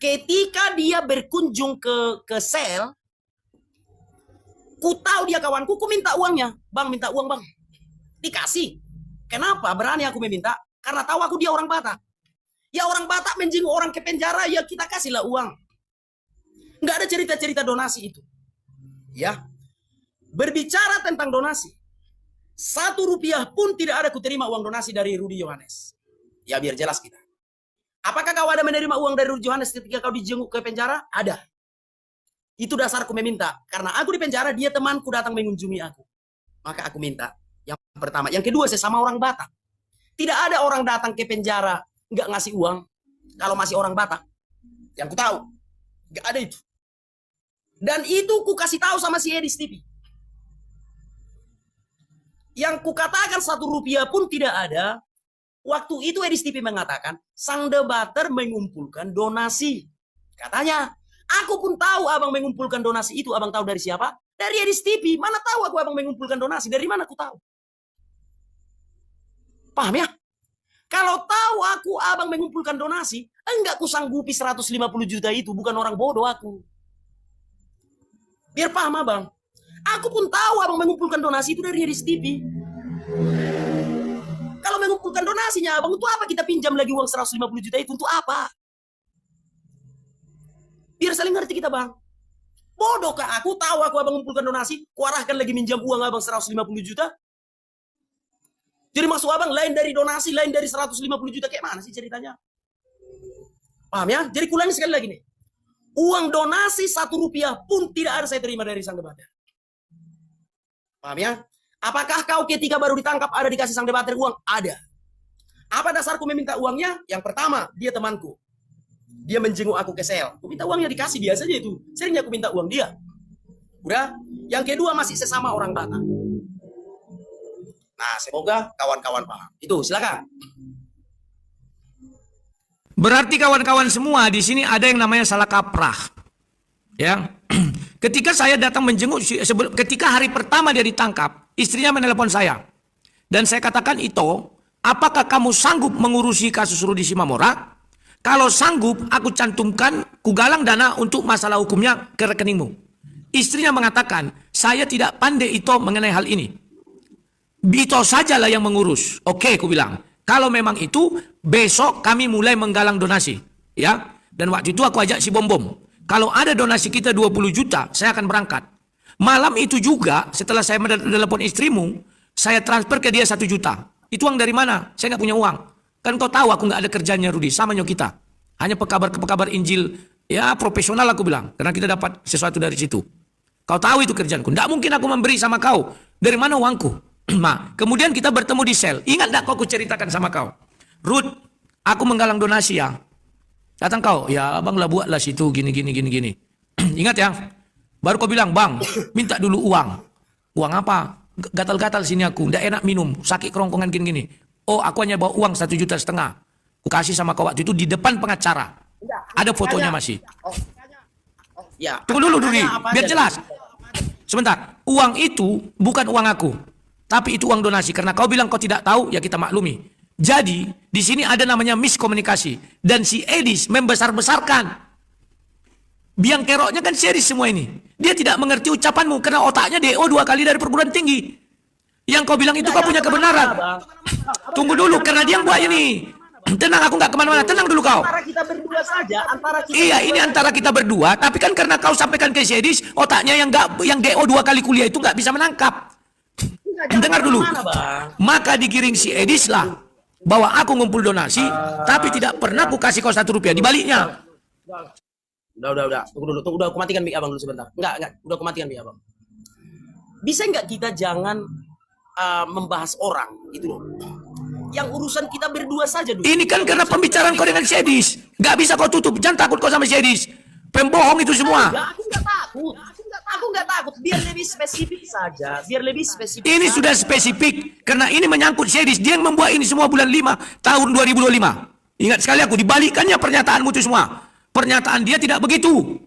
Ketika dia berkunjung ke sel, ku tahu dia kawanku, ku minta uangnya. Bang, minta uang bang. Dikasih. Kenapa berani aku meminta? Karena tahu aku dia orang Batak. Ya orang Batak menjenguk orang ke penjara, ya kita kasihlah uang. Nggak ada cerita-cerita donasi itu. Ya. Berbicara tentang donasi, 1 rupiah pun tidak ada kuterima uang donasi dari Rudi Yohanes. Ya biar jelas kita. Apakah kau ada menerima uang dari Rudi Yohanes ketika kau dijenguk ke penjara? Ada. Itu dasarku meminta. Karena aku di penjara, dia temanku datang mengunjungi aku. Maka aku minta. Yang pertama. Yang kedua, sesama orang Batak. Tidak ada orang datang ke penjara nggak ngasih uang. Kalau masih orang Batak. Yang ku tahu. Nggak ada itu. Dan itu ku kasih tahu sama si Edis TV. Yang ku katakan 1 rupiah pun tidak ada. Waktu itu Edis TV mengatakan, sang debater mengumpulkan donasi. Katanya, aku pun tahu abang mengumpulkan donasi itu. Abang tahu dari siapa? Dari Edis TV. Mana tahu aku abang mengumpulkan donasi? Dari mana aku tahu? Paham ya? Kalau tahu aku abang mengumpulkan donasi, enggak ku sanggupi 150 juta itu. Bukan orang bodoh aku. Biar paham abang. Aku pun tahu abang mengumpulkan donasi itu dari Edis TV. Kalau mengumpulkan donasinya abang, untuk apa kita pinjam lagi uang 150 juta itu? Untuk apa? Biar saling ngerti kita bang. Bodohkah aku tahu aku abang mengumpulkan donasi, kuarahkan lagi minjam uang abang 150 juta? Jadi maksud abang lain dari donasi, lain dari 150 juta, kayak mana sih ceritanya? Paham ya? Jadi kulangi sekali lagi nih. Uang donasi 1 rupiah pun tidak ada saya terima dari sang debater. Paham ya? Apakah kau ketika baru ditangkap ada dikasih sang debater uang? Ada. Apa dasarku meminta uangnya? Yang pertama, dia temanku. Dia menjenguk aku ke sel. Aku minta uangnya dikasih, biasanya itu. Seringnya aku minta uang dia. Udah. Yang kedua masih sesama orang Batak. Nah, semoga kawan-kawan paham. Itu, silakan. Berarti kawan-kawan semua di sini ada yang namanya salah kaprah. Ya. Ketika saya datang menjenguk, ketika hari pertama dia ditangkap, istrinya menelepon saya. Dan saya katakan, Ito, apakah kamu sanggup mengurusi kasus Rudi Simamora? Kalau sanggup, aku cantumkan, kugalang dana untuk masalah hukumnya ke rekeningmu. Istrinya mengatakan, saya tidak pandai Ito mengenai hal ini. Ito sajalah yang mengurus. Oke, aku bilang. Kalau memang itu, besok kami mulai menggalang donasi. Ya. Dan waktu itu aku ajak si Bom-Bom. Kalau ada donasi kita 20 juta, saya akan berangkat. Malam itu juga, setelah saya menelepon istrimu, saya transfer ke dia 1 juta. Itu uang dari mana? Saya nggak punya uang. Kan kau tahu aku nggak ada kerjanya Rudi, sama kita. Hanya pekabar Injil, ya profesional aku bilang. Karena kita dapat sesuatu dari situ. Kau tahu itu kerjaanku. Nggak mungkin aku memberi sama kau. Dari mana uangku? Nah, kemudian kita bertemu di sel. Ingat nggak kau ceritakan sama kau? Ruth, aku menggalang donasi ya. Datang kau, ya abang lah buatlah situ gini. Ingat ya. Baru kau bilang, bang, minta dulu uang. Uang apa? Gatal-gatal sini aku, nggak enak minum, sakit kerongkongan gini. Oh, aku hanya bawa uang 1,5 juta. Aku kasih sama kau waktu itu di depan pengacara. Ada fotonya masih. Ya. Tunggu dulu, Rudi, biar jelas. Sebentar, uang itu bukan uang aku. Tapi itu uang donasi. Karena kau bilang kau tidak tahu, ya kita maklumi. Jadi, di sini ada namanya miskomunikasi. Dan si Edis membesar-besarkan. Biang keroknya kan si Edis semua ini. Dia tidak mengerti ucapanmu. Karena otaknya DO 2 kali dari perguruan tinggi. Yang kau bilang itu kau punya kebenaran. Tunggu dulu, karena dia yang buat ini. Tenang, aku nggak kemana-mana. Tenang dulu kau. Antara kita berdua saja. Iya, ini antara kita berdua. Tapi kan karena kau sampaikan ke si Edis, otaknya yang DO 2 kali kuliah itu nggak bisa menangkap. Dengar dulu. Maka digiring si Edis lah. Bahwa aku ngumpul donasi, tapi tidak pernah aku kasih kau 1 rupiah. Dibaliknya. Udah. Tunggu dulu. Udah aku matikan mic abang dulu sebentar. Enggak. Udah aku matikan mic abang. Bisa nggak kita jangan membahas orang itu loh. Yang urusan kita berdua saja dulu. Ini kan karena pembicaraan kau dengan si Edis. Nggak bisa kau tutup. Jangan takut kau sama si Edis. Pembohong itu semua. Aku nggak takut. Biar lebih spesifik saja. Ini sudah spesifik. Karena ini menyangkut si Edis. Dia yang membuat ini semua bulan 5 tahun 2025. Ingat sekali aku. Dibalikannya pernyataanmu itu semua. Pernyataan dia tidak begitu.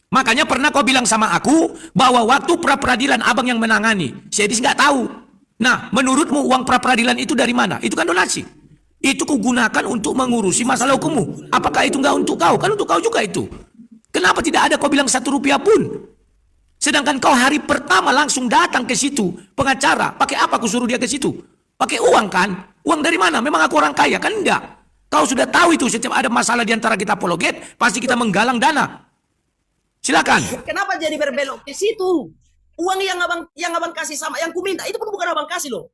Makanya pernah kau bilang sama aku bahwa waktu pra-peradilan abang yang menangani. Si Edis nggak tahu. Nah, menurutmu uang pra-peradilan itu dari mana? Itu kan donasi. Itu kugunakan untuk mengurusi masalah hukummu. Apakah itu enggak untuk kau? Kan untuk kau juga itu. Kenapa tidak ada kau bilang 1 rupiah pun? Sedangkan kau hari pertama langsung datang ke situ, pengacara. Pakai apa aku suruh dia ke situ? Pakai uang kan? Uang dari mana? Memang aku orang kaya kan? Enggak. Kau sudah tahu itu setiap ada masalah di antara kita apologet, pasti kita menggalang dana. Silakan. Kenapa jadi berbelok ke situ? Uang yang abang kasih sama yang kuminta itu pun bukan abang kasih loh.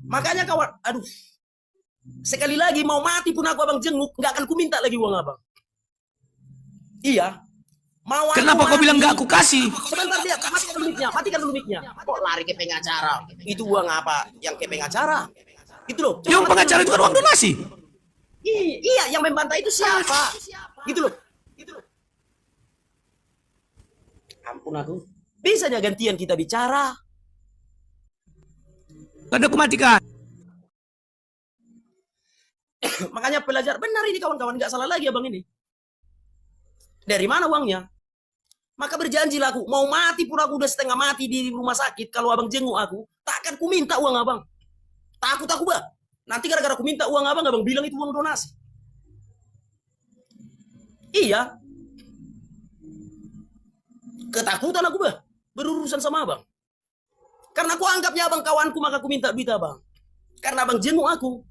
Makanya kawan, aduh, sekali lagi mau mati pun aku abang jenguk, nggak akan kuminta lagi uang abang. Iya. Mau Kenapa kau bilang nggak aku kasih? Sebentar dia, matikan dulu mic-nya. Kok lari ke pengacara? Itu uang apa? Yang ke pengacara? Itu loh. Yang pengacara itu kan uang donasi. Iya, yang membantah itu siapa? Gitu loh. Ampun aku. Bisanya gantian kita bicara. Ada aku matikan. Makanya pelajar benar ini kawan-kawan, nggak salah lagi abang ini. Dari mana uangnya? Maka berjanjilah aku, mau mati pun aku udah setengah mati di rumah sakit. Kalau abang jenguk aku, takkan ku minta uang abang. Takut aku bah. Nanti gara-gara ku minta uang abang bilang itu uang donasi. Iya. Ketakutan aku bah, berurusan sama abang. Karena aku anggapnya abang kawanku, maka aku minta duit abang. Karena abang jenguk aku.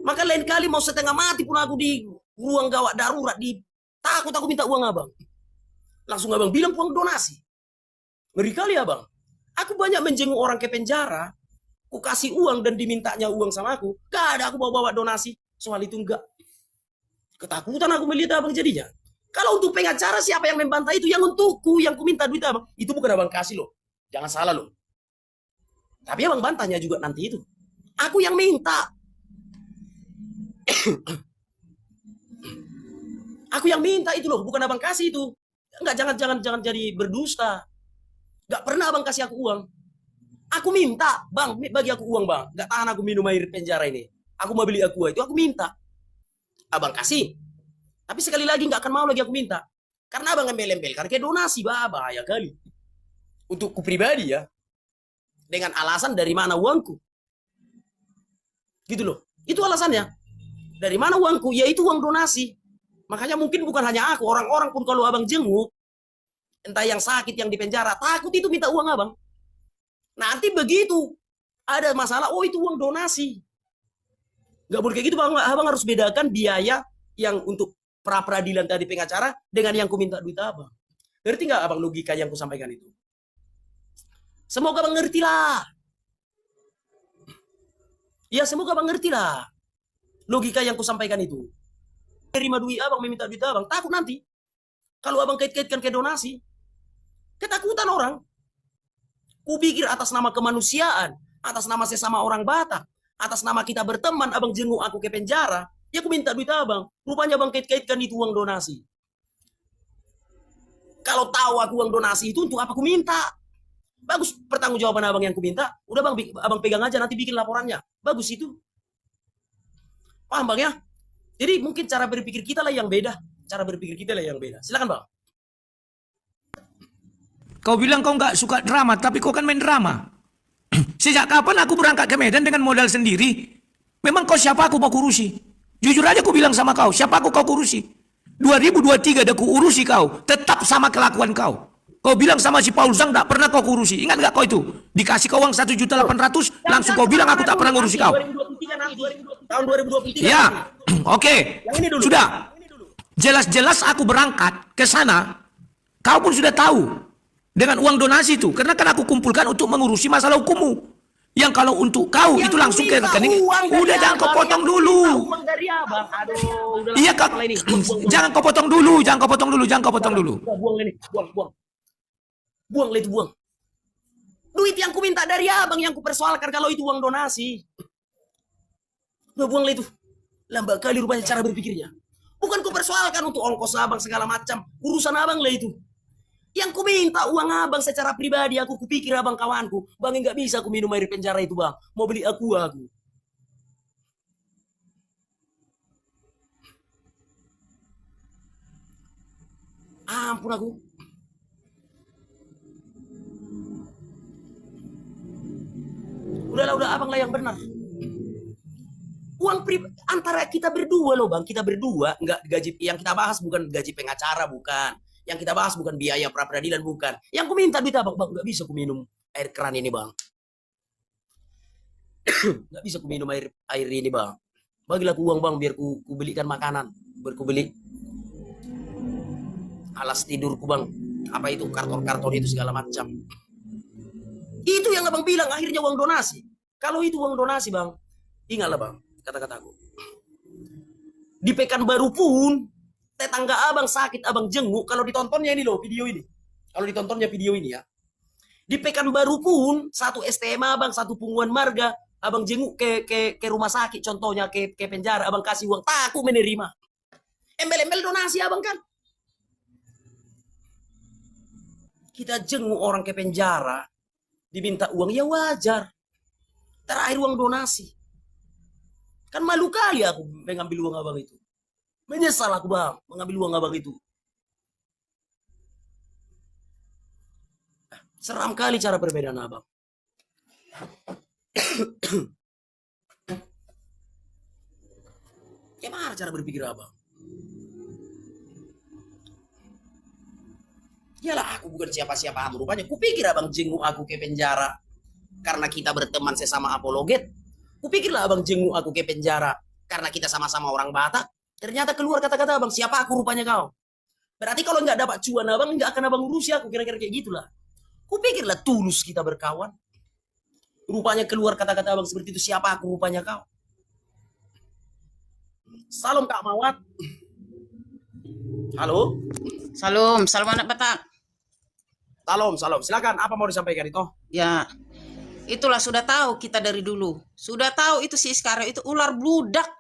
Maka lain kali mau setengah mati pun aku di ruang gawat darurat, takut aku minta uang abang. Langsung abang bilang uang donasi. Ngeri kali abang. Aku banyak menjenguk orang ke penjara. Aku kasih uang dan dimintanya uang sama aku. Gak ada aku bawa donasi. Soal itu enggak. Ketakutan aku melihat abang jadinya. Kalau untuk pengacara siapa yang membantah itu? Yang untukku, yang ku minta duit abang. Itu bukan abang kasih loh. Jangan salah loh. Tapi abang bantahnya juga nanti itu. Aku yang minta. Aku yang minta itu loh. Bukan abang kasih itu. Enggak, jangan jadi berdusta. Enggak pernah abang kasih aku uang. Aku minta, bang, bagi aku uang bang. Enggak tahan aku minum air penjara ini. Aku mau beli aqua itu, aku minta. Abang kasih. Tapi sekali lagi enggak akan mau lagi aku minta. Karena abang embel-embel. Karena kayak donasi, bahaya kali. Untukku pribadi ya. Dengan alasan dari mana uangku. Gitu loh. Itu alasannya. Dari mana uangku? Ya itu uang donasi. Makanya mungkin bukan hanya aku, orang-orang pun kalau abang jenguk, entah yang sakit, yang di penjara, takut itu minta uang abang. Nanti begitu ada masalah, oh itu uang donasi. Gak boleh kayak gitu bang, abang harus bedakan biaya yang untuk pra-peradilan tadi pengacara dengan yang ku minta duit abang. Ngerti gak abang logika yang ku sampaikan itu? Semoga abang ngerti lah. Ya semoga abang ngerti lah logika yang ku sampaikan itu. Terima duit abang, meminta duit abang, takut nanti kalau abang kait-kaitkan ke donasi, ketakutan orang. Kupikir atas nama kemanusiaan, atas nama sesama orang Batak, atas nama kita berteman, abang jenguk aku ke penjara, ya aku minta duit abang. Rupanya abang kait-kaitkan itu uang donasi. Kalau tahu aku uang donasi itu untuk apa aku minta? Bagus pertanggungjawaban abang yang ku minta, udah bang, abang pegang aja nanti bikin laporannya. Bagus itu. Paham bang ya? Jadi mungkin cara berpikir kita lah yang beda. Cara berpikir kita lah yang beda. Silakan bang. Kau bilang kau nggak suka drama, tapi kau kan main drama. Sejak kapan aku berangkat ke Medan dengan modal sendiri? Memang kau siapa aku mau kurusi? Jujur aja aku bilang sama kau, siapa aku kau kurusi? 2023 ada ku urusi kau, tetap sama kelakuan kau. Kau bilang sama si Paul Zhang tak pernah kau kurusi. Ingat nggak kau itu? Dikasih kau uang 1.800.000, langsung kau bilang aku tak pernah ngurusi kau. Tahun 2023. Ya, oke. Sudah. Jelas-jelas aku berangkat ke sana. Kau pun sudah tahu dengan uang donasi itu, karena kan aku kumpulkan untuk mengurusi masalah hukummu. Yang kalau untuk kau itu langsung ke rekening. Udah jangan kau potong dulu. Iya kak, jangan kau potong dulu, jangan kau potong dulu, jangan kau potong dulu. Buang ini, buang. Buang itu buang. Duit yang ku minta dari abang yang ku persoalkan kalau itu uang donasi. Udah buang itu. Lambat kali rupanya cara berpikirnya. Bukan ku persoalkan untuk ongkos abang segala macam. Urusan abang lah itu. Yang ku minta uang abang secara pribadi, aku kupikir abang kawanku. Bang nggak bisa aku minum air penjara itu bang. Mau beli aku. Ampun aku. Udahlah abang lah yang benar. antara kita berdua loh bang, kita berdua nggak gaji, yang kita bahas bukan gaji pengacara, bukan. Yang kita bahas bukan biaya pra peradilan, bukan. Yang ku minta duit bang, nggak bisa ku minum air keran ini bang. Nggak bisa ku minum air ini bang. Bagilah ku uang bang, biar ku belikan makanan, biar ku beli alas tidurku bang. Apa itu karton-karton itu segala macam. Itu yang abang bilang akhirnya uang donasi. Kalau itu uang donasi bang, ingatlah bang kata-kataku. Di Pekanbaru pun tetangga abang sakit, abang jenguk. Kalau ditontonnya ini loh video ini. Kalau ditontonnya video ini ya. Di Pekanbaru pun satu STM abang, satu Punguan Marga, abang jenguk ke rumah sakit, contohnya ke penjara, abang kasih uang, takut menerima. Embel-embel donasi abang kan. Kita jenguk orang ke penjara, diminta uang, ya wajar. Terakhir uang donasi. Kan malu kali aku mengambil uang abang itu. Menyesal aku bang, mengambil uang abang itu. Seram kali cara perbedaan abang. Gimana cara berpikir abang? Yalah aku bukan siapa-siapa rupanya. Kupikir abang jenguk aku ke penjara karena kita berteman sesama apologet. Kupikirlah abang jenguk aku ke penjara karena kita sama-sama orang Batak. Ternyata keluar kata-kata abang, siapa aku rupanya kau. Berarti kalau nggak dapat cuan abang, nggak akan abang urusi aku, kira-kira kayak gitulah. Kupikirlah tulus kita berkawan. Rupanya keluar kata-kata abang seperti itu, siapa aku rupanya kau. Salam Kak Mawat. Halo. Salam, salam anak Batak. Salam. Silakan, apa mau disampaikan itu? Ya, itulah sudah tahu kita dari dulu. Sudah tahu itu si Iskara itu ular bludak.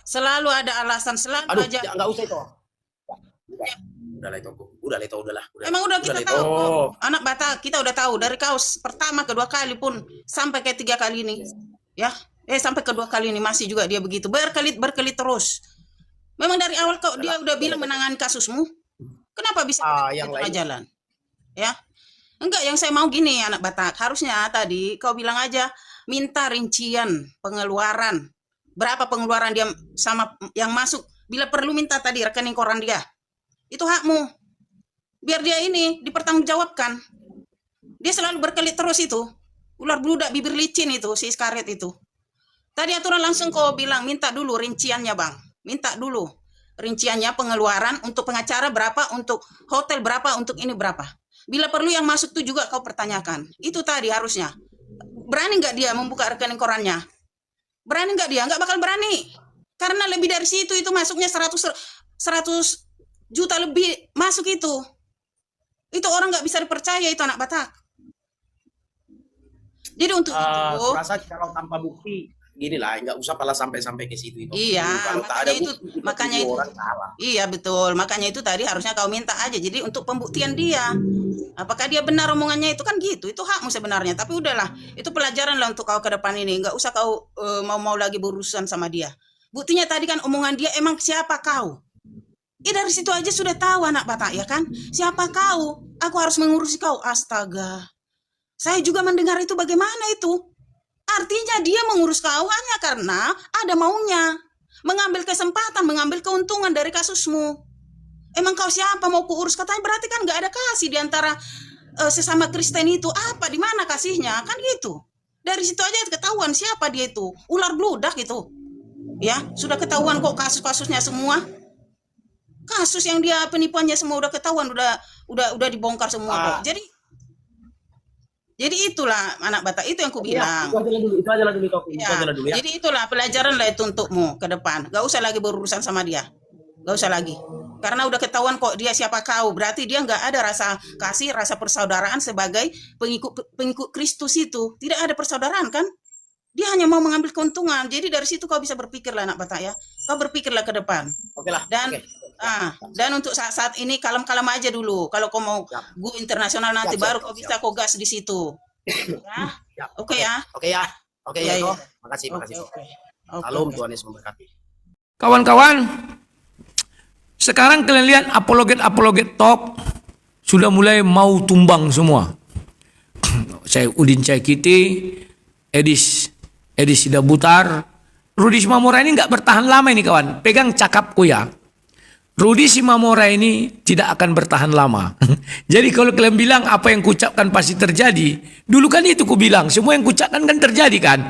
Selalu ada alasan, selalu Aduh, aja. ya, nggak usah itu. Udahlah itu, udahlah. Emang udah kita tahu. Anak Batak kita udah tahu dari kaos pertama, kedua kali pun sampai ke 3 kali ini. Ya, sampai kedua kali ini masih juga dia begitu. Berkelit terus. Memang dari awal kau dia udah bilang menangani kasusmu. Kenapa bisa yang tengah lain jalan? Ya. Enggak, yang saya mau gini anak Batak. Harusnya tadi kau bilang aja minta rincian pengeluaran. Berapa pengeluaran dia sama yang masuk. Bila perlu minta tadi rekening koran dia. Itu hakmu. Biar dia ini dipertanggungjawabkan. Dia selalu berkelit terus itu. Ular bludak bibir licin itu, si Iskaret itu. Tadi aturan langsung kau bilang minta dulu rinciannya bang. Minta dulu rinciannya pengeluaran untuk pengacara berapa, untuk hotel berapa, untuk ini berapa. Bila perlu yang masuk itu juga kau pertanyakan. Itu tadi harusnya. Berani nggak dia membuka rekening korannya? Berani nggak dia? Nggak bakal berani. Karena lebih dari situ itu masuknya 100 juta lebih masuk itu. Itu orang nggak bisa dipercaya itu anak Batak. Jadi untuk itu. Rasa kalau tanpa bukti, gini lah, nggak usah pala sampai ke situ itu. Iya, kalau tak ada bukti, makanya itu. Orang salah. Iya betul, makanya itu tadi harusnya kau minta aja. Jadi untuk pembuktian dia, apakah dia benar omongannya itu kan gitu, itu hakmu sebenarnya. Tapi udahlah, itu pelajaran lah untuk kau ke depan ini. Nggak usah kau mau lagi berurusan sama dia. Buktinya tadi kan omongan dia emang siapa kau? Dari situ aja sudah tahu anak Batak ya kan? Siapa kau? Aku harus mengurusi kau. Astaga. Saya juga mendengar itu bagaimana itu? Artinya dia mengurus kau hanya karena ada maunya. Mengambil kesempatan, mengambil keuntungan dari kasusmu. Emang kau siapa mau kuurus? Katanya berarti kan nggak ada kasih di antara sesama Kristen itu. Apa, di mana kasihnya? Kan gitu. Dari situ aja ketahuan siapa dia itu. Ular bludak itu. Ya, sudah ketahuan kok kasus-kasusnya semua. Kasus yang dia penipuannya semua udah ketahuan, udah dibongkar semua kok. Jadi itulah anak Batak itu yang ku bilang. Itu aja lah dulu. Ya. Jadi itulah pelajaran lah itu untukmu ke depan. Gak usah lagi berurusan sama dia. Gak usah lagi. Karena udah ketahuan kok dia siapa kau. Berarti dia nggak ada rasa kasih, rasa persaudaraan sebagai pengikut Kristus itu. Tidak ada persaudaraan kan? Dia hanya mau mengambil keuntungan. Jadi dari situ kau bisa berpikirlah anak Batak ya. Kau berpikirlah ke depan. Oke lah. Dan untuk saat ini kalem-kalem aja dulu. Kalau kau mau go internasional nanti baru kau bisa kau gas di situ. Ya? Oke ya. Oke ya. Makasih. Salam, Tuhan Yesus memberkati. Kawan-kawan, sekarang kalian lihat apologet talk sudah mulai mau tumbang semua. Saya Udin Caikiti, Edis Sidabutar, Rudi Simamora ini nggak bertahan lama ini kawan. Pegang cakapku ya. Rudi Simamora ini tidak akan bertahan lama. Jadi kalau kalian bilang apa yang kucapkan pasti terjadi. Dulu kan itu ku bilang. Semua yang kucapkan kan terjadi kan.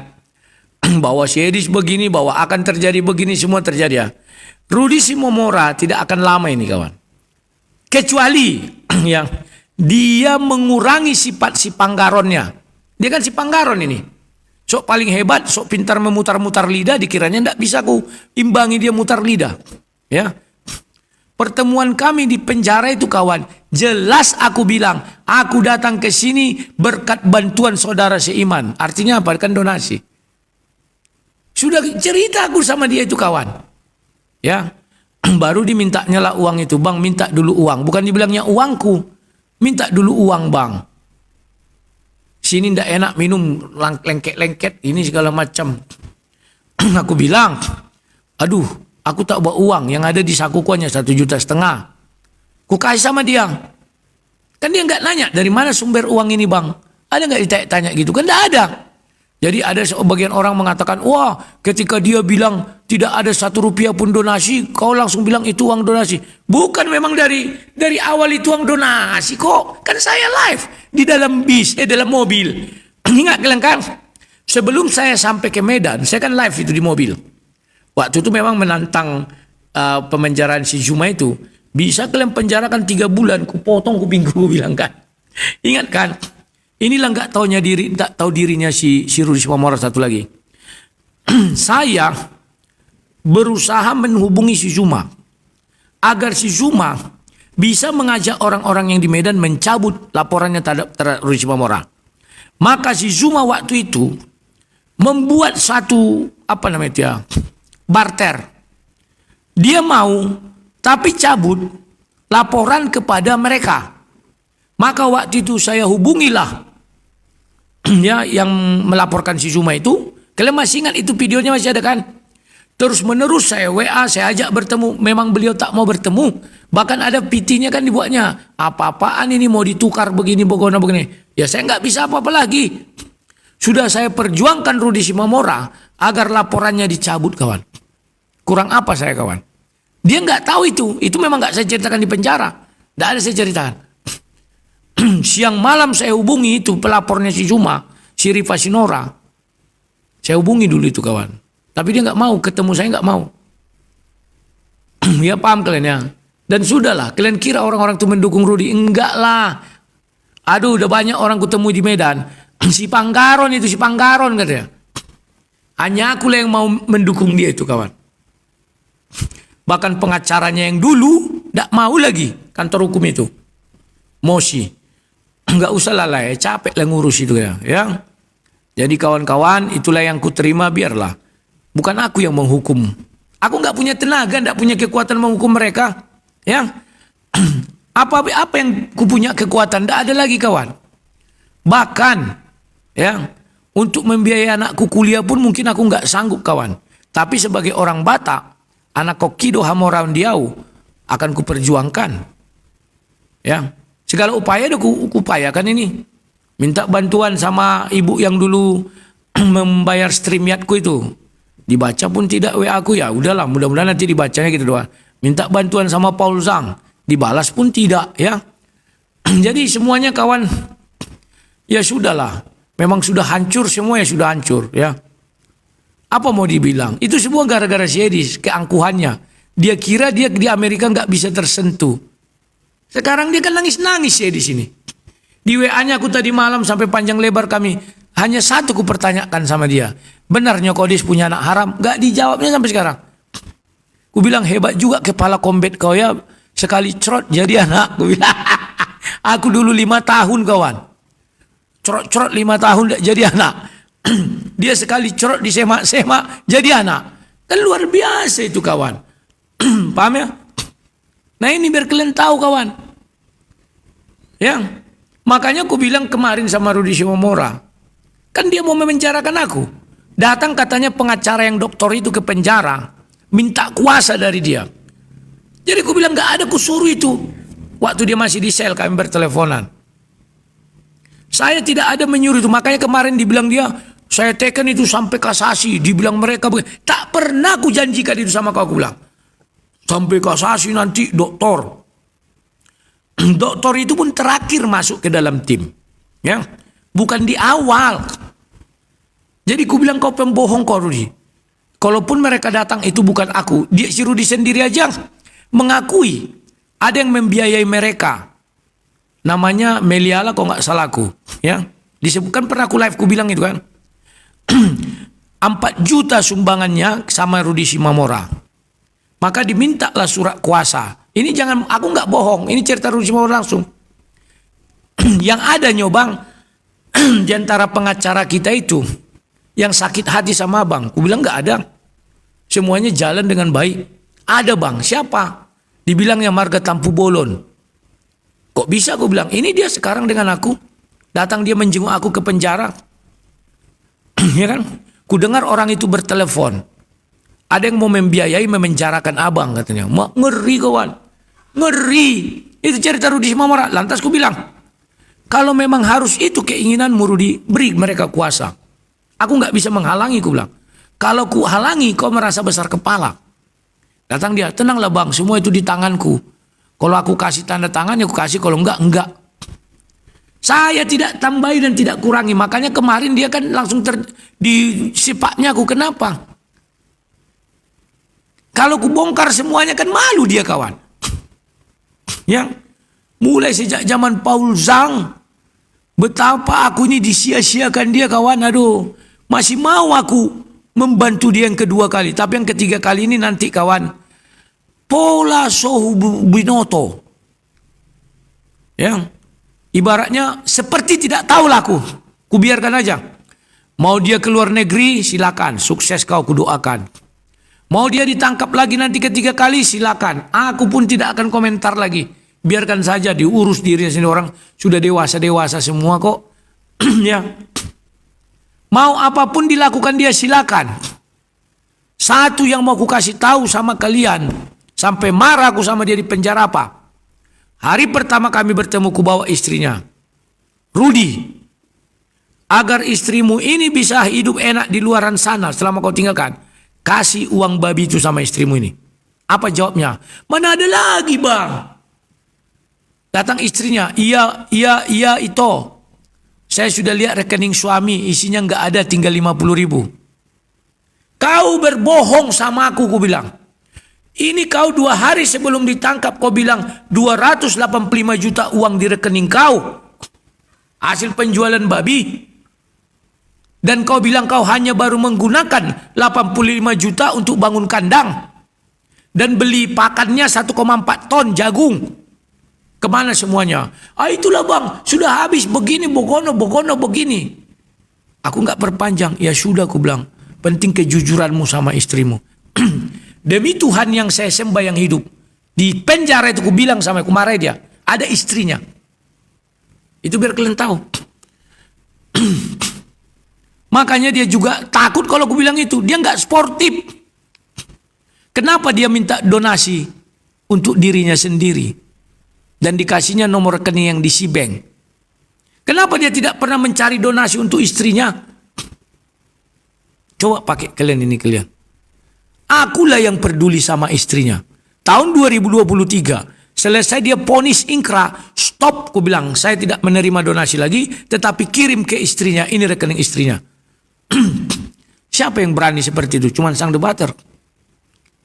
Bahwa si Edis begini, bahwa akan terjadi begini, semua terjadi ya. Rudi Simamora tidak akan lama ini kawan. Kecuali yang dia mengurangi sifat si Panggaronnya. Dia kan si Panggaron ini. Sok paling hebat, sok pintar memutar-mutar lidah, dikiranya tidak bisa ku imbangi dia mutar lidah. Ya. Pertemuan kami di penjara itu kawan, jelas aku bilang, aku datang ke sini berkat bantuan saudara seiman. Artinya apa? Kan donasi. Sudah cerita aku sama dia itu kawan. Ya. Baru dimintanya lah uang itu. Bang, minta dulu uang. Bukan dibilangnya uangku. Minta dulu uang bang. Sini ndak enak minum lengket-lengket ini segala macam. Aku bilang, aduh, aku tak bawa uang, yang ada di sakuku hanya 1,5 juta. Ku kasih sama dia. Kan dia nggak nanya dari mana sumber uang ini bang. Ada nggak ditanya gitu? Kan nggak ada. Jadi ada sebagian orang mengatakan, wah ketika dia bilang tidak ada 1 rupiah pun donasi, kau langsung bilang itu uang donasi. Bukan, memang dari awal itu uang donasi kok. Kan saya live di dalam bis, dalam mobil. Ingat kalian kan? Sebelum saya sampai ke Medan, saya kan live itu di mobil. Waktu itu memang menantang pemenjaraan si Zuma itu. Bisa kalian penjarakan 3 bulan, ku potong kuping ku bilang kan. Ingat kan? Inilah nggak tahu dirinya si Rudi Simamora satu lagi. Saya berusaha menghubungi si Zuma agar si Zuma bisa mengajak orang-orang yang di Medan mencabut laporannya terhadap Rudi Simamora. Maka si Zuma waktu itu membuat satu barter. Dia mau tapi cabut laporan kepada mereka. Maka waktu itu saya hubungilah ya yang melaporkan si Zuma itu. Kalian masih ingat itu videonya masih ada kan? Terus menerus saya WA, saya ajak bertemu. Memang beliau tak mau bertemu. Bahkan ada PT-nya kan dibuatnya. Apa-apaan ini mau ditukar begini, begini. Ya saya nggak bisa apa-apa lagi. Sudah saya perjuangkan Rudi Simamora agar laporannya dicabut kawan. Kurang apa saya kawan? Dia nggak tahu itu. Itu memang nggak saya ceritakan di penjara. Nggak ada saya ceritakan. Siang malam saya hubungi itu pelapornya si Zuma, si Rifa Sinora. Saya hubungi dulu itu kawan. Tapi dia nggak mau ketemu, saya nggak mau. Ya paham kalian ya. Dan sudahlah, kalian kira orang-orang itu mendukung Rudi? Enggak lah. Aduh, udah banyak orang ketemu di Medan. Si Panggaron katanya. Hanya aku lah yang mau mendukung dia itu kawan. Bahkan pengacaranya yang dulu nggak mau lagi kantor hukum itu. Mosi. Enggak usah lah ya, capek lah ngurus itu ya. Jadi kawan-kawan, itulah yang ku terima, biarlah. Bukan aku yang menghukum. Aku nggak punya tenaga, nggak punya kekuatan menghukum mereka. Ya. Apa yang ku punya kekuatan? Nggak ada lagi kawan. Bahkan ya, untuk membiayai anakku kuliah pun mungkin aku nggak sanggup kawan. Tapi sebagai orang Batak, anak Kokido Hamoraun Diau akan kuperjuangkan. Ya. Segala upaya udah kuupayakan ini. Minta bantuan sama ibu yang dulu membayar StreamYardku itu. Dibaca pun tidak WA aku, ya udahlah, mudah-mudahan nanti dibacanya gitu doang. Minta bantuan sama Paul Zhang, dibalas pun tidak ya. Jadi semuanya kawan, ya sudahlah. Memang sudah hancur, semua ya sudah hancur ya. Apa mau dibilang? Itu semua gara-gara si Edis, keangkuhannya. Dia kira dia di Amerika nggak bisa tersentuh. Sekarang dia kan nangis-nangis ya di sini. Di WA-nya aku tadi malam sampai panjang lebar kami. Hanya satu ku pertanyakan sama dia. Benar Nyokodis punya anak haram? Gak dijawabnya sampai sekarang. Ku bilang hebat juga kepala kombet kau ya. Sekali cerot jadi anak. Ku bilang. Aku dulu 5 tahun kawan. Cerot-cerot 5 tahun jadi anak. Dia sekali cerot di semak-semak jadi anak. Kan luar biasa itu kawan. Paham ya? Nah ini biar kalian tahu kawan. Ya. Makanya aku bilang kemarin sama Rudi Simamora. Kan dia mau memenjarakan aku. Datang katanya pengacara yang doktor itu ke penjara. Minta kuasa dari dia. Jadi aku bilang gak ada kusuruh itu. Waktu dia masih di sel kami berteleponan. Saya tidak ada menyuruh itu. Makanya kemarin dibilang dia Saya teken itu sampai kasasi. Dibilang mereka, tak pernah aku janjikan itu sama kau, aku bilang. Sampai kasasi nanti doktor. Doktor itu pun terakhir masuk ke dalam tim. Ya, bukan di awal. Jadi ku bilang kau pembohong kau Rudi. Kalaupun mereka datang itu bukan aku. Dia si Rudi sendiri aja mengakui ada yang membiayai mereka. Namanya Meliala kok nggak salahku. Ya, disebutkan pernah aku live ku bilang itu kan. 4 juta sumbangannya sama Rudi Simamora. Maka dimintalah surat kuasa. Ini jangan, aku nggak bohong. Ini cerita Rudi Simamora langsung. Yang ada nyobang di antara pengacara kita itu yang sakit hati sama abang. Aku bilang nggak ada. Semuanya jalan dengan baik. Ada bang, siapa? Dibilangnya Marga Tampu Bolon. Kok bisa aku bilang, ini dia sekarang dengan aku. Datang dia menjenguk aku ke penjara. Ya kan? Ku dengar orang itu bertelepon. Ada yang mau membiayai memenjarakan abang katanya. Ngeri kawan. Ngeri. Itu cerita Rudi Simamora. Lantas ku bilang, kalau memang harus itu keinginanmu Rudi, beri mereka kuasa. Aku nggak bisa menghalangi, ku bilang. Kalau ku halangi, kau merasa besar kepala. Datang dia, tenanglah bang, semua itu di tanganku. Kalau aku kasih tanda tangan, ya aku kasih. Kalau enggak. Saya tidak tambahi dan tidak kurangi. Makanya kemarin dia kan langsung disipaknya aku. Kenapa? Kalau ku bongkar semuanya kan malu dia kawan. Ya, mulai sejak zaman Paul Zhang. Betapa aku ini disia-siakan dia kawan. Aduh, masih mau aku membantu dia yang kedua kali. Tapi yang ketiga kali ini nanti kawan. Pola Sohubinoto. Ya, ibaratnya seperti tidak tahu lah aku. Kubiarkan aja. Mau dia keluar negeri silakan. Sukses kau kudoakan. Mau dia ditangkap lagi nanti ketiga kali silakan. Aku pun tidak akan komentar lagi. Biarkan saja diurus dirinya sendiri, orang sudah dewasa semua kok. Ya. Mau apapun dilakukan dia silakan. Satu yang mau ku kasih tahu sama kalian. Sampai marah aku sama dia di penjara apa. Hari pertama kami bertemu ku bawa istrinya. Rudi. Agar istrimu ini bisa hidup enak di luaran sana selama kau tinggalkan. Kasih uang babi itu sama istrimu ini. Apa jawabnya? Mana ada lagi bang? Datang istrinya. Iya itu. Saya sudah lihat rekening suami. Isinya nggak ada, tinggal 50.000. Kau berbohong sama aku bilang. Ini kau 2 hari sebelum ditangkap. Kau bilang 285 juta uang di rekening kau. Hasil penjualan babi. Dan kau bilang kau hanya baru menggunakan 85 juta untuk bangun kandang. Dan beli pakannya 1,4 ton jagung. Kemana semuanya? Itulah bang, sudah habis begini, bogono begini. Aku nggak perpanjang. Ya sudah aku bilang. Penting kejujuranmu sama istrimu. Demi Tuhan yang saya sembah yang hidup. Di penjara itu aku bilang sama kemarin dia. Ada istrinya. Itu biar kalian tahu. Makanya dia juga takut kalau aku bilang itu. Dia nggak sportif. Kenapa dia minta donasi untuk dirinya sendiri? Dan dikasihnya nomor rekening yang di Cbank. Kenapa dia tidak pernah mencari donasi untuk istrinya? Coba pakai kalian ini kalian. Akulah yang peduli sama istrinya. Tahun 2023. Selesai dia ponis ingkrah. Stop, aku bilang. Saya tidak menerima donasi lagi. Tetapi kirim ke istrinya. Ini rekening istrinya. Siapa yang berani seperti itu? Cuman sang debater.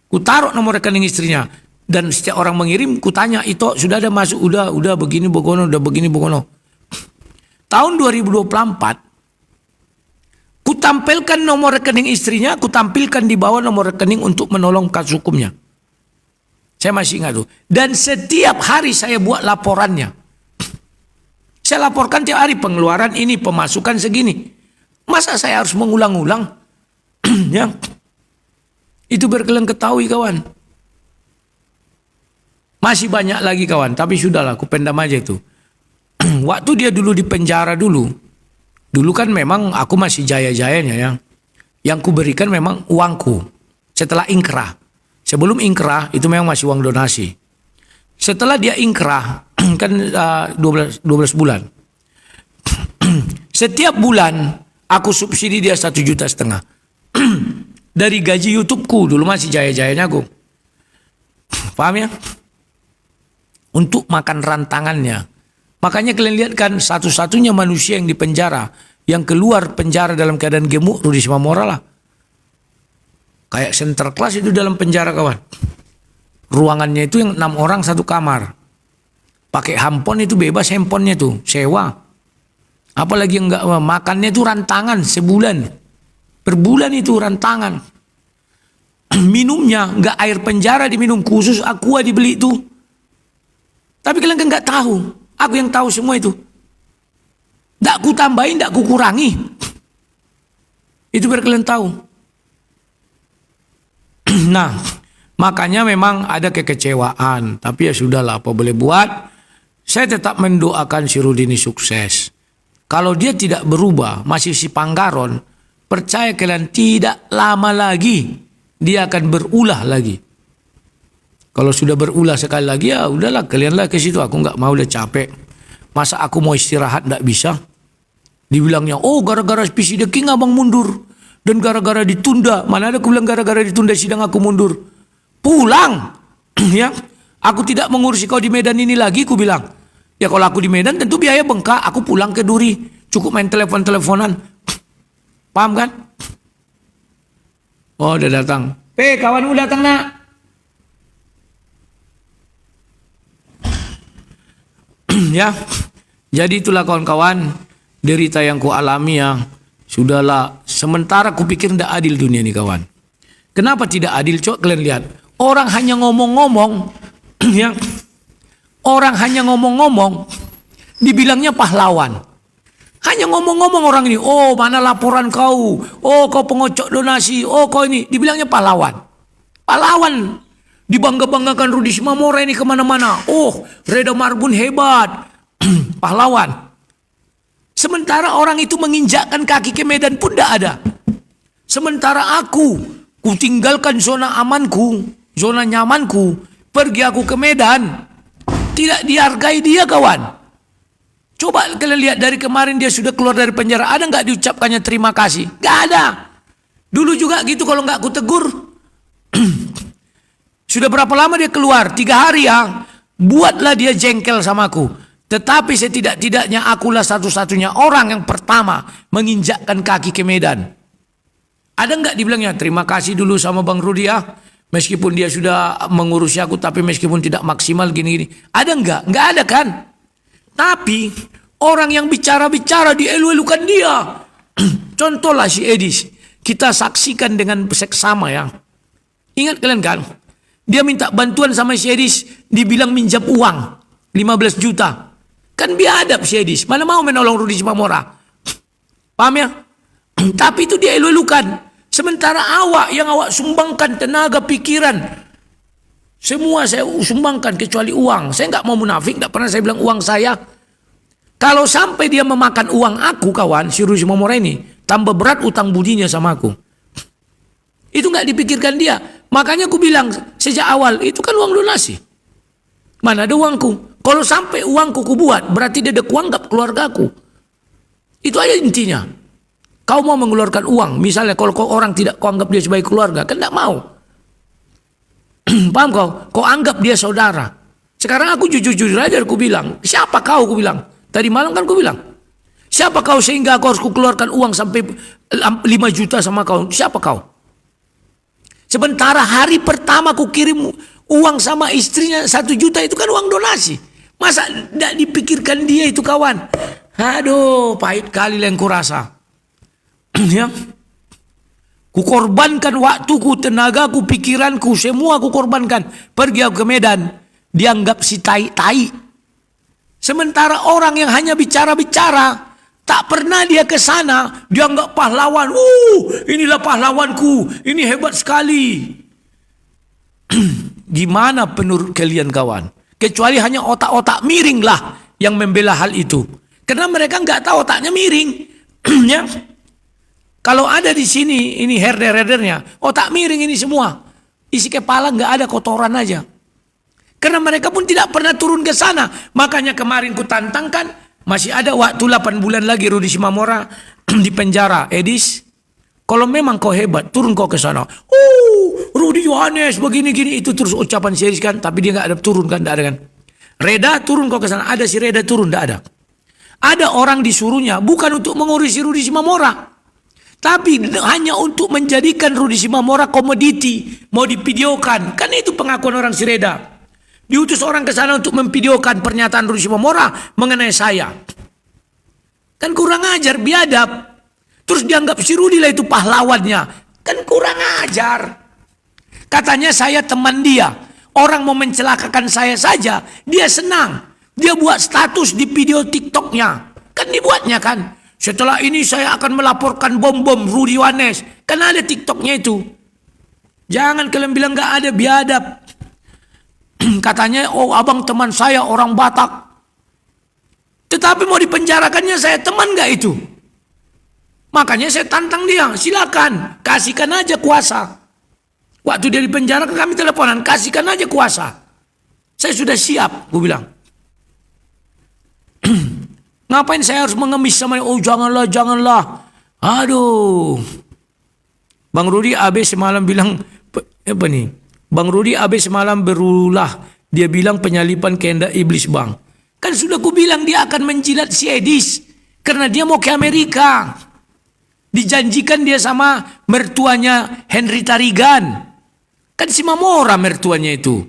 Ku taruh nomor rekening istrinya. Dan setiap orang mengirim, ku tanya, itu sudah ada masuk? Udah begini bogono, udah begini bogono. Tahun 2024, ku tampilkan nomor rekening istrinya, ku tampilkan di bawah nomor rekening untuk menolong kasus hukumnya. Saya masih ingat tuh. Dan setiap hari saya buat laporannya. Saya laporkan tiap hari pengeluaran ini, pemasukan segini. Masa saya harus mengulang-ulang? Ya. Itu biar kalian ketahui kawan. Masih banyak lagi kawan. Tapi sudahlah, aku pendam aja itu. Waktu dia dulu di penjara dulu. Dulu kan memang aku masih jaya-jayanya ya. Yang ku berikan memang uangku. Setelah ingkrah. Sebelum ingkrah itu memang masih uang donasi. Setelah dia ingkrah kan 12 bulan. Setiap bulan Aku subsidi dia 1,5 juta. Dari gaji YouTubeku, dulu masih jaya-jayanya aku. Paham ya? Untuk makan rantangannya. Makanya kalian lihat kan, satu-satunya manusia yang di penjara, yang keluar penjara dalam keadaan gemuk, Rudi Simamora lah. Kayak center class itu dalam penjara kawan. Ruangannya itu yang 6 orang satu kamar. Pakai handphone itu bebas, handphonenya tuh sewa. Apalagi enggak, makannya itu rantangan sebulan. Per bulan itu rantangan. Minumnya enggak air penjara diminum, khusus aqua dibeli itu. Tapi kalian kan enggak tahu. Aku yang tahu semua itu. Enggak ku tambahin, enggak ku kurangi. Itu biar kalian tahu. Nah, makanya memang ada kekecewaan. Tapi ya sudahlah, apa boleh buat. Saya tetap mendoakan si Rudi ini sukses. Kalau dia tidak berubah, masih si Panggaron, percaya kalian tidak lama lagi dia akan berulah lagi. Kalau sudah berulah sekali lagi, ya udahlah kalianlah ke situ. Aku nggak mau, udah capek. Masa aku mau istirahat nggak bisa? Dibilangnya, oh gara-gara PC The King abang mundur. Dan gara-gara ditunda. Mana ada aku bilang gara-gara ditunda sidang aku mundur. Pulang. Ya, aku tidak mengurusi kau di Medan ini lagi, aku bilang. Ya kalau aku di Medan tentu biaya bengkak. Aku pulang ke Duri. Cukup main telepon-teleponan. Paham kan? Oh udah datang. Kawanmu datang nak. Ya. Jadi itulah kawan-kawan. Derita yang ku alami ya. Sudahlah. Sementara ku pikir tidak adil dunia ini kawan. Kenapa tidak adil? Coba kalian lihat. Orang hanya ngomong-ngomong. Ya. Orang hanya ngomong-ngomong, dibilangnya pahlawan. Hanya ngomong-ngomong orang ini, oh mana laporan kau, oh kau pengocok donasi, oh kau ini, dibilangnya pahlawan. Pahlawan, dibangga-banggakan Rudi Simamora ini kemana-mana. Oh Reda Marbun hebat, pahlawan. Sementara orang itu menginjakkan kaki ke Medan pun tidak ada. Sementara aku tinggalkan zona amanku, zona nyamanku, pergi aku ke Medan. Tidak dihargai dia kawan. Coba kalian lihat dari kemarin dia sudah keluar dari penjara. Ada nggak diucapkannya terima kasih? Nggak ada. Dulu juga gitu kalau nggak aku tegur. Sudah berapa lama dia keluar? 3 hari ya. Buatlah dia jengkel sama aku. Tetapi setidak-tidaknya akulah satu-satunya orang yang pertama menginjakkan kaki ke Medan. Ada nggak dibilangnya terima kasih dulu sama Bang Rudi ya? Meskipun dia sudah mengurusi aku, tapi meskipun tidak maksimal gini-gini. Ada enggak? Enggak ada kan? Tapi orang yang bicara-bicara dielu-elukan dia. Contohlah si Edis. Kita saksikan dengan seksama ya. Ingat kalian kan? Dia minta bantuan sama si Edis. Dibilang minjam uang. 15 juta. Kan biadab si Edis. Mana mau menolong Rudi Simamora? Paham ya? Tapi itu dia elu-elukan. Sementara yang awak sumbangkan tenaga, pikiran, semua saya sumbangkan kecuali uang. Saya nggak mau munafik, nggak pernah saya bilang uang saya. Kalau sampai dia memakan uang aku kawan, si Rudi Simamora ini, tambah berat utang budinya sama aku. Itu nggak dipikirkan dia. Makanya aku bilang sejak awal, itu kan uang donasi. Mana ada uangku? Kalau sampai uangku ku buat, berarti dia ada kuanggap keluarga aku. Itu aja intinya. Kau mau mengeluarkan uang, misalnya kalau kau orang tidak kau anggap dia sebagai keluarga, kan tidak mau. Paham kau? Kau anggap dia saudara. Sekarang aku jujur-jujur aja aku bilang, siapa kau? Aku bilang. Tadi malam kan aku bilang. Siapa kau sehingga kau harus keluarkan uang sampai 5 juta sama kau? Siapa kau? Sementara hari pertama aku kirim uang sama istrinya 1 juta itu kan uang donasi. Masa tidak dipikirkan dia itu kawan? Aduh, pahit kali yang kurasa. Ya. Kukorbankan waktuku, tenagaku, pikiranku, semua aku korbankan. Pergi aku ke Medan, dianggap si tai-tai. Sementara orang yang hanya bicara-bicara, tak pernah dia ke sana, dianggap pahlawan. Inilah pahlawanku, ini hebat sekali. Gimana menurut kalian kawan? Kecuali hanya otak-otak miring lah yang membela hal itu. Karena mereka nggak tahu otaknya miring. Ya. Kalau ada di sini, ini herder-herdernya, otak miring ini semua. Isi kepala nggak ada, kotoran aja. Karena mereka pun tidak pernah turun ke sana. Makanya kemarin ku tantangkan, masih ada waktu 8 bulan lagi Rudi Simamora di penjara, Edis, kalau memang kau hebat, turun kau ke sana. Rudy Yohanes begini gini itu terus ucapan si Edis kan, tapi dia nggak ada turun kan, nggak ada kan. Reda turun kau ke sana, ada si Reda turun, nggak ada. Ada orang disuruhnya bukan untuk mengurusi Rudy Simamora, tapi hanya untuk menjadikan Rudy Simamora komoditi, mau divideokan. Kan itu pengakuan orang si Reda. Diutus orang ke sana untuk memvideokan pernyataan Rudy Simamora mengenai saya. Kan kurang ajar, biadab. Terus dianggap si Rudy lah itu pahlawannya. Kan kurang ajar. Katanya saya teman dia. Orang mau mencelakakan saya saja, dia senang. Dia buat status di video TikToknya. Kan dibuatnya kan. Setelah ini saya akan melaporkan bom-bom Rudy Yohanes. Kan ada TikToknya itu. Jangan kalian bilang gak ada, biadab. Katanya, oh abang teman saya orang Batak. Tetapi mau dipenjarakannya saya teman gak itu? Makanya saya tantang dia, silakan, kasihkan aja kuasa. Waktu dia dipenjara kami teleponan, kasihkan aja kuasa. Saya sudah siap, gue bilang. Ngapain saya harus mengemis sama dia? Oh janganlah, janganlah. Aduh. Bang Rudy AB semalam bilang, apa nih? Bang Rudy AB semalam berulah. Dia bilang penyalipan kehendak iblis bang. Kan sudah ku bilang dia akan menjilat si Edis. Karena dia mau ke Amerika. Dijanjikan dia sama mertuanya Henry Tarigan. Kan si Mamora mertuanya itu.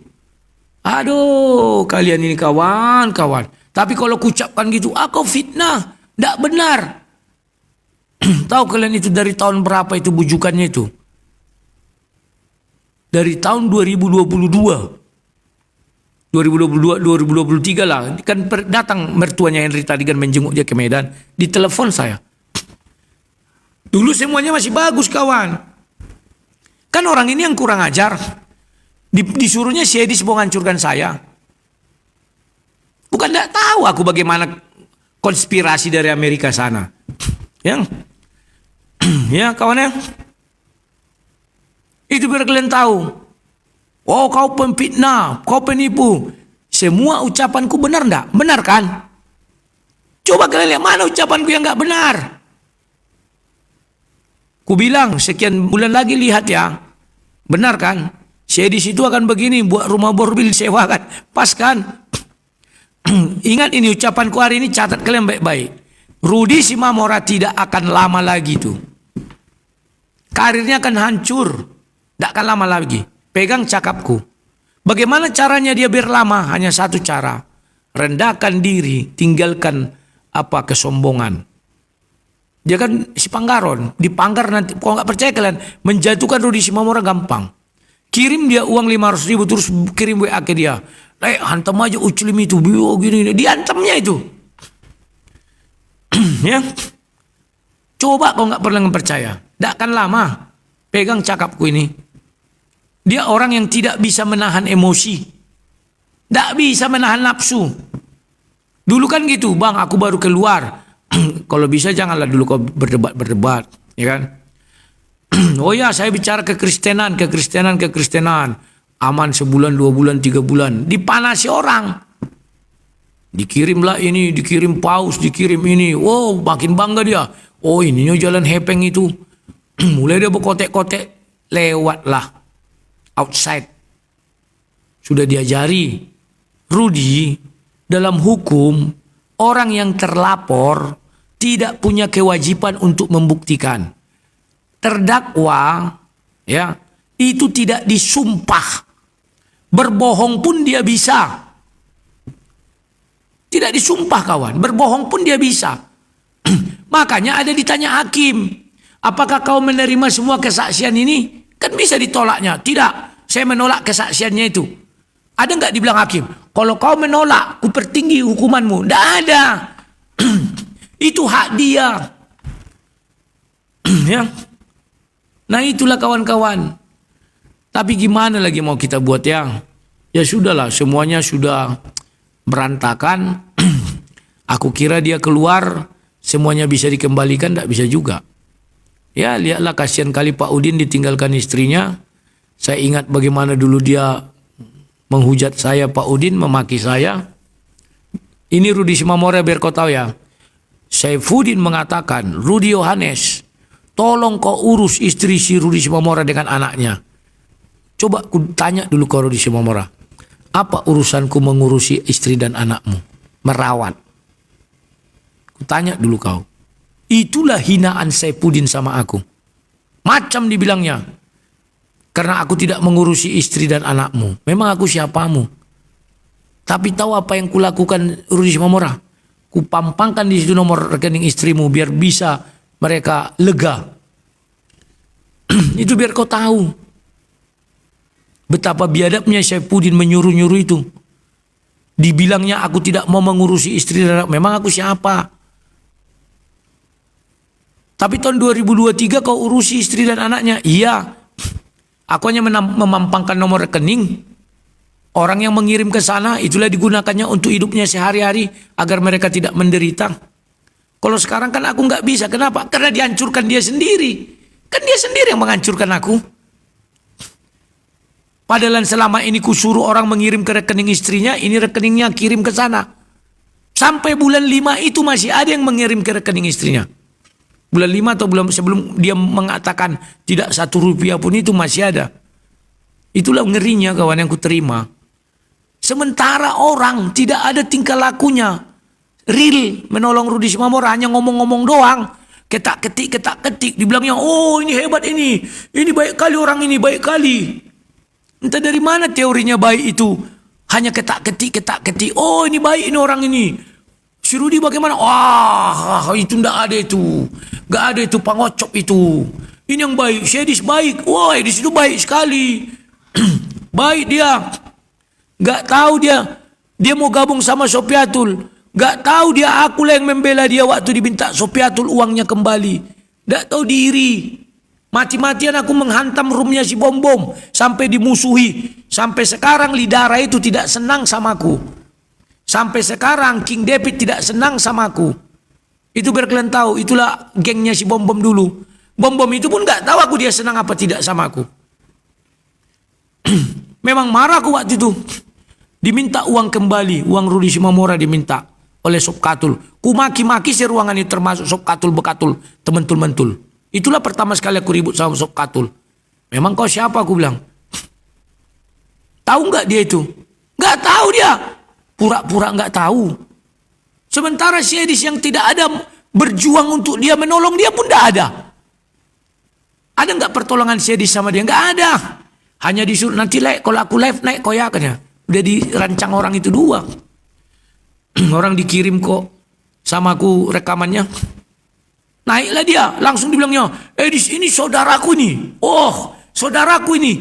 Aduh, kalian ini kawan-kawan. Tapi kalau kucapkan gitu, aku fitnah. Tidak benar. Tahu kalian itu dari tahun berapa itu bujukannya itu? Dari tahun 2022. 2023 lah. Kan datang mertuanya Henry Tarigan menjenguk dia ke Medan. Di telepon saya. Dulu semuanya masih bagus kawan. Kan orang ini yang kurang ajar. Disuruhnya si Edis mau hancurkan saya. Bukan tidak tahu aku bagaimana konspirasi dari Amerika sana. Yang ya kawan ya. Itu biar kalian tahu. Oh kau pemfitnah, kau penipu. Semua ucapanku benar enggak? Benar kan? Coba kalian lihat mana ucapanku yang enggak benar. Ku bilang sekian bulan lagi lihat ya. Benar kan? Saya di situ akan begini, buat rumah borbil sewakan. Pas kan? Ingat ini ucapanku hari ini, catat kalian baik-baik. Rudy Simamora tidak akan lama lagi tuh. Karirnya akan hancur. Tidak akan lama lagi. Pegang cakapku. Bagaimana caranya dia biar lama? Hanya satu cara. Rendahkan diri, tinggalkan kesombongan. Dia kan si Panggaron, dipanggar nanti. Kalau nggak percaya kalian, menjatuhkan Rudy Simamora gampang. Kirim dia uang 500.000 terus kirim WA ke dia. Hantam aja Uclim itu, gini. Diantamnya itu. Ya. Coba kau nggak pernah percaya. Tidak akan lama. Pegang cakapku ini. Dia orang yang tidak bisa menahan emosi. Tidak bisa menahan nafsu. Dulu kan gitu, bang aku baru keluar. Kalau bisa janganlah dulu kau berdebat. Ya kan? Oh ya saya bicara kekristenan. Aman sebulan, 2 bulan, 3 bulan. Dipanasi orang. Dikirimlah ini, dikirim paus, dikirim ini. Oh makin bangga dia. Oh ininya jalan hepeng itu. Mulai dia berkotek-kotek. Lewatlah. Outside. Sudah diajari. Rudy dalam hukum orang yang terlapor tidak punya kewajiban untuk membuktikan. Terdakwa ya itu tidak disumpah. Berbohong pun dia bisa. Tidak disumpah kawan. Berbohong pun dia bisa. Makanya ada ditanya hakim. Apakah kau menerima semua kesaksian ini? Kan bisa ditolaknya. Tidak. Saya menolak kesaksiannya itu. Ada nggak dibilang hakim? Kalau kau menolak, ku pertinggi hukumanmu. Tidak ada. Itu hak dia. Ya. Nah itulah kawan-kawan. Tapi gimana lagi mau kita buat ya? Ya sudahlah, semuanya sudah berantakan. Aku kira dia keluar, semuanya bisa dikembalikan, tidak bisa juga. Ya lihatlah kasihan kali Pak Udin ditinggalkan istrinya. Saya ingat bagaimana dulu dia menghujat saya, Pak Udin memaki saya. Ini Rudy Simamora biar kau tahu ya. Saifuddin mengatakan, Rudi Yohanes, tolong kau urus istri si Rudi Simamora dengan anaknya. Coba ku tanya dulu kau Rudi Simamora, apa urusanku mengurusi istri dan anakmu? Merawat. Ku tanya dulu kau. Itulah hinaan Saifuddin sama aku. Macam dibilangnya, karena aku tidak mengurusi istri dan anakmu. Memang aku siapamu? Tapi tahu apa yang kulakukan Rudi Simamora? Kupampangkan di situ nomor rekening istrimu biar bisa mereka lega. Itu biar kau tahu betapa biadabnya Saifuddin menyuruh-nyuruh itu. Dibilangnya aku tidak mau mengurusi istri dan anak. Memang aku siapa? Tapi tahun 2023 kau urusi istri dan anaknya. Iya. Aku hanya memampangkan nomor rekening. Orang yang mengirim ke sana itulah digunakannya untuk hidupnya sehari-hari agar mereka tidak menderita. Kalau sekarang kan aku nggak bisa. Kenapa? Karena dihancurkan dia sendiri. Kan dia sendiri yang menghancurkan aku. Padahal selama ini kusuruh orang mengirim ke rekening istrinya, ini rekeningnya kirim ke sana. Sampai bulan 5 itu masih ada yang mengirim ke rekening istrinya. Bulan 5 atau bulan sebelum dia mengatakan tidak 1 rupiah pun itu masih ada. Itulah ngerinya kawan yang kuterima. Sementara orang tidak ada tingkah lakunya. Real menolong Rudi Simamora hanya ngomong-ngomong doang. Ketak-ketik. Dibilangnya, oh ini hebat ini. Ini baik kali orang ini, baik kali. Entah dari mana teorinya baik itu. Hanya ketak-ketik. Oh ini baik ini orang ini. Si Rudi bagaimana? Wah itu ndak ada itu. Nggak ada itu pangocop itu. Ini yang baik. Sedis baik. Wah di situ baik sekali. Baik dia. Gak tahu dia mau gabung sama Sopiatul. Gak tahu dia akulah yang membela dia waktu diminta Sopiatul uangnya kembali. Gak tahu diri. Mati-matian aku menghantam rumnya si Bom-Bom sampai dimusuhi. Sampai sekarang Lidara itu tidak senang sama aku. Sampai sekarang King David tidak senang sama aku. Itu biar kalian tahu, itulah gengnya si Bom-Bom dulu. Bom-Bom itu pun gak tahu aku dia senang apa tidak sama aku. Memang marah aku waktu itu. Diminta uang kembali, uang Rudi Simamora diminta oleh Sopkatul. Ku maki-maki si ruangan itu termasuk Sopkatul Bekatul, tementul-mentul. Itulah pertama sekali aku ribut sama Sopkatul. Memang kau siapa aku bilang. Tahu nggak dia itu? Nggak tahu dia. Pura-pura nggak tahu. Sementara si Edis yang tidak ada berjuang untuk dia menolong dia pun nggak ada. Ada nggak pertolongan si Edis sama dia? Nggak ada. Hanya disuruh nanti kalau aku live naik koyakannya. Udah dirancang orang itu dua. Orang dikirim kok sama aku rekamannya. Naiklah dia. Langsung dibilangnya, Edis ini saudaraku nih. Oh saudaraku ini.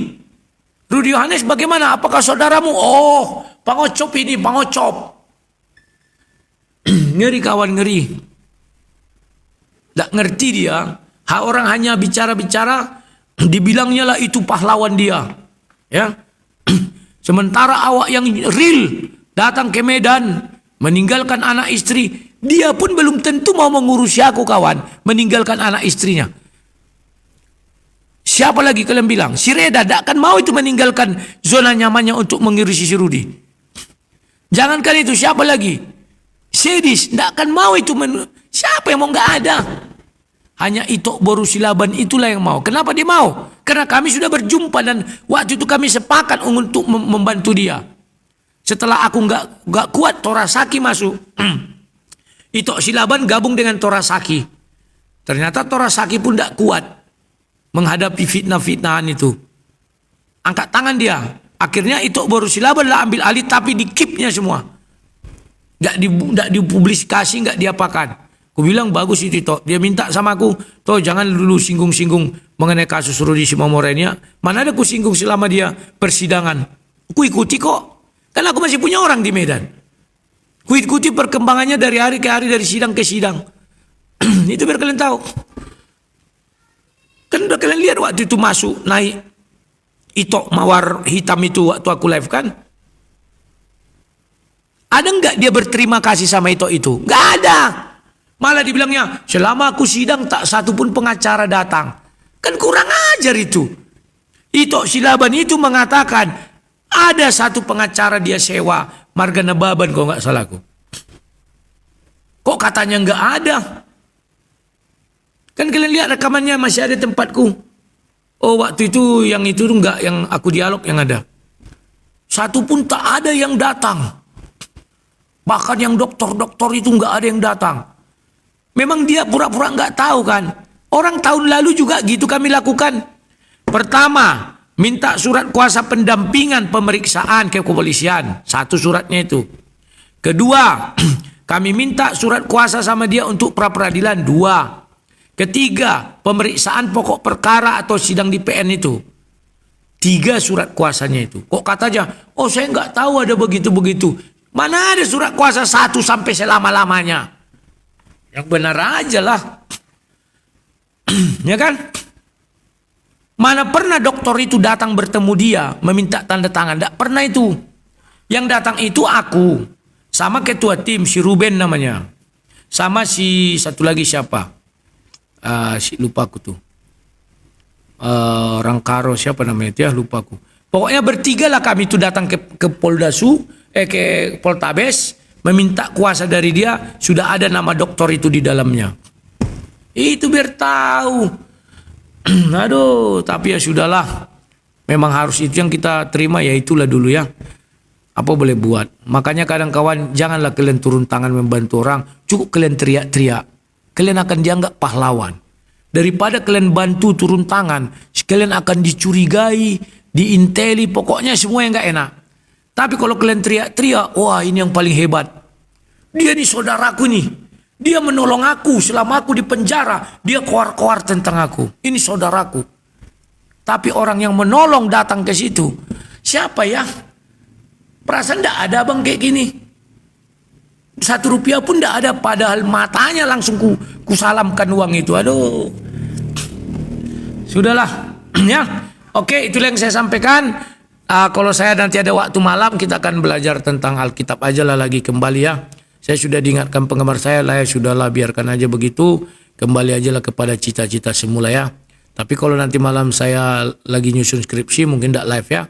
Rudi Yohanes bagaimana? Apakah saudaramu? Oh pangocop ini pangocop. Ngeri kawan ngeri. Tak ngerti dia. Orang hanya bicara-bicara. Dibilangnya lah itu pahlawan dia. Ya. Sementara awak yang real datang ke Medan, meninggalkan anak istri, dia pun belum tentu mau mengurusi aku kawan, meninggalkan anak istrinya. Siapa lagi kalian bilang? Si Reda tak akan mau itu meninggalkan zona nyamannya untuk mengurusi si Rudi. Jangankan itu, siapa lagi? Sedis tak akan mau itu. Siapa yang mau? Nggak ada. Hanya Ito Borusilaban itulah yang mau. Kenapa dia mau? Karena kami sudah berjumpa dan waktu itu kami sepakat untuk membantu dia. Setelah aku nggak kuat, Torasaki masuk. Ito Silaban gabung dengan Torasaki. Ternyata Torasaki pun tidak kuat menghadapi fitnah-fitnahan itu. Angkat tangan dia. Akhirnya Ito Borusilaban lah ambil alih, tapi di-keep-nya semua. Nggak dipublikasi, nggak diapakan. Aku bilang bagus itu toh. Dia minta sama aku, toh jangan dulu singgung-singgung mengenai kasus Rudi Simamora ini. Mana ada aku singgung selama dia persidangan. Aku ikuti kok. Karena aku masih punya orang di Medan. Aku ikuti perkembangannya dari hari ke hari, dari sidang ke sidang. Itu biar kalian tahu. Kan udah kalian lihat waktu itu masuk, naik. Ito mawar hitam itu waktu aku live kan. Ada nggak dia berterima kasih sama Ito itu? Nggak ada. Malah dibilangnya, selama aku sidang tak satu pun pengacara datang. Kan kurang ajar itu. Ito Silaban itu mengatakan, ada satu pengacara dia sewa, Marga Nababan kalau nggak salah aku. Kok katanya nggak ada? Kan kalian lihat rekamannya masih ada tempatku. Oh waktu itu tuh nggak, yang aku dialog yang ada. Satu pun tak ada yang datang. Bahkan yang dokter-dokter itu nggak ada yang datang. Memang dia pura-pura nggak tahu kan. Orang tahun lalu juga gitu kami lakukan. Pertama, minta surat kuasa pendampingan pemeriksaan ke kepolisian. Satu suratnya itu. Kedua, kami minta surat kuasa sama dia untuk pra-peradilan. 2. Ketiga, pemeriksaan pokok perkara atau sidang di PN itu. 3 surat kuasanya itu. Kok katanya, oh saya nggak tahu ada begitu-begitu. Mana ada surat kuasa 1 sampai selama-lamanya. Yang benar aja lah. Ya kan? Mana pernah dokter itu datang bertemu dia, meminta tanda tangan. Tidak pernah itu. Yang datang itu aku. Sama ketua tim, si Ruben namanya. Sama si satu lagi siapa? Lupa aku tuh. Orang Karo siapa namanya itu ya, lupa aku. Pokoknya bertiga lah kami itu datang ke Poldasu, ke Poltabes, meminta kuasa dari dia. Sudah ada nama dokter itu di dalamnya. Itu biar tahu. Aduh, tapi ya sudahlah. Memang harus itu yang kita terima, ya itulah dulu ya. Apa boleh buat. Makanya kadang kawan, janganlah kalian turun tangan membantu orang. Cukup kalian teriak-teriak. Kalian akan dianggap pahlawan. Daripada kalian bantu turun tangan, kalian akan dicurigai, diinteli, pokoknya semua yang gak enak. Tapi kalau kalian teriak-teriak, wah ini yang paling hebat. Dia nih saudaraku nih. Dia menolong aku selama aku di penjara. Dia koar-koar tentang aku. Ini saudaraku. Tapi orang yang menolong datang ke situ. Siapa ya? Perasaan tidak ada bang kayak gini. 1 rupiah pun tidak ada. Padahal matanya langsung ku salamkan uang itu. Aduh. Sudahlah. Ya. Oke, itulah yang saya sampaikan. Kalau saya nanti ada waktu malam, kita akan belajar tentang Alkitab aja lah lagi kembali ya. Saya sudah diingatkan penggemar saya lah ya, sudahlah biarkan aja begitu. Kembali aja lah kepada cita-cita semula ya. Tapi kalau nanti malam saya lagi nyusun skripsi mungkin tidak live ya.